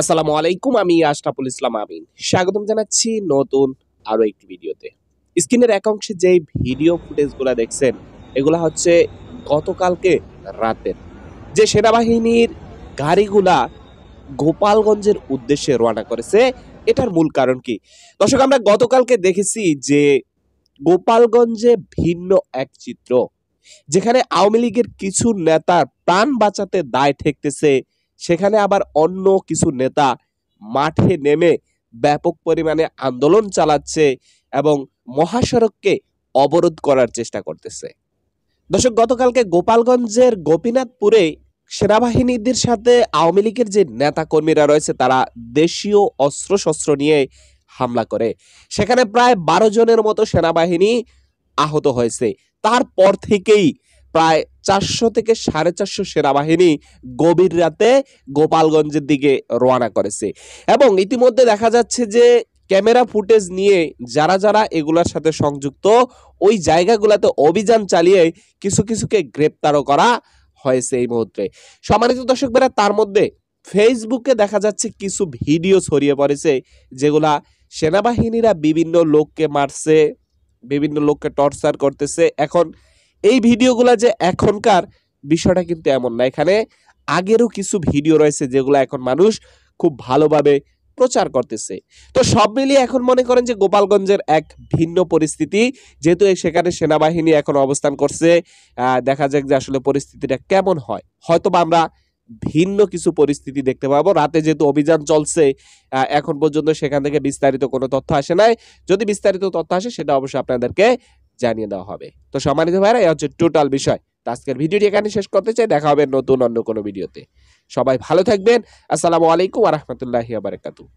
আসসালামু আলাইকুম, আমি আশরাফুল ইসলাম আমিন। স্বাগতম জানাচ্ছি নতুন আরো একটি ভিডিওতে। স্ক্রিনের এক অংশে যে ভিডিও ফুটেজগুলা দেখছেন, এগুলা হচ্ছে গতকালকে রাতের যে সেনাবাহিনীর গাড়িগুলা গোপালগঞ্জের উদ্দেশ্যে রওনা করেছে। এটার মূল কারণ কি? দর্শক, আমরা গতকালকে দেখেছি যে গোপালগঞ্জে ভিন্ন এক চিত্র, যেখানে আওয়ামী লীগের কিছু নেতার প্রাণ বাঁচাতে দায় ঠেকতেছে, সেখানে আবার অন্য কিছু নেতা মাঠে নেমে ব্যাপক পরিমাণে আন্দোলন চালাচ্ছে এবং মহাসড়ককে অবরোধ করার চেষ্টা করতেছে। দর্শক, গতকালকে গোপালগঞ্জের গোপীনাথপুরে সেনাবাহিনীদের সাথে আওয়ামী লীগের যে নেতা কর্মীরা রয়েছে, তারা দেশীয় অস্ত্রশস্ত্র নিয়ে হামলা করে। সেখানে প্রায় 12 জনের মতো সেনাবাহিনী আহত হয়েছে। তারপর থেকেই প্রায় 400 থেকে 450 সেনাবাহিনী গভীর রাতে গোপালগঞ্জের দিকে রওনা করেছে এবং ইতিমধ্যে দেখা যাচ্ছে যে ক্যামেরা ফুটেজ নিয়ে যারা যারা এগুলোর সাথে সংযুক্ত, ওই জায়গাগুলোতে অভিযান চালিয়ে কিছু কিছুকে গ্রেপ্তারও করা হয়েছে এই মুহূর্তে। সম্মানিত দর্শক ভাইরা, তার মধ্যে ফেসবুকে দেখা যাচ্ছে কিছু ভিডিও ছড়িয়ে পড়েছে, যেগুলা সেনাবাহিনীরা বিভিন্ন লোককে মারছে, বিভিন্ন লোককে টর্চার করতেছে। এখন এই ভিডিওগুলা যে এখনকার, বিষয়টা কিন্তু এমন না। এখানে আগেরও কিছু ভিডিও রয়েছে যেগুলো এখন মানুষ খুব ভালোভাবে প্রচার করতেছে। তো সব মিলিয়ে এখন মনে করেন যে গোপালগঞ্জের এক ভিন্ন পরিস্থিতি, যেহেতু সেখানে সেনাবাহিনী এখন অবস্থান করছে। দেখা যাক যে আসলে পরিস্থিতিটা কেমন হয়। হয়তোবা আমরা ভিন্ন কিছু পরিস্থিতি দেখতে পাবো। রাতে যেহেতু অভিযান চলছে, এখন পর্যন্ত সেখান থেকে বিস্তারিত কোনো তথ্য আসে নাই। যদি বিস্তারিত তথ্য আসে, সেটা অবশ্যই আপনাদেরকে জানিয়ে দেওয়া হবে। তো সম্মানিত ভাইরা, এই হচ্ছে টোটাল বিষয়। তো আজকের ভিডিওটি এখানে শেষ করতে চাই। দেখা হবে নতুন অন্য কোনো ভিডিওতে। সবাই ভালো থাকবেন। আসসালামু আলাইকুম ওয়া রাহমাতুল্লাহি ওয়া বারাকাতুহু।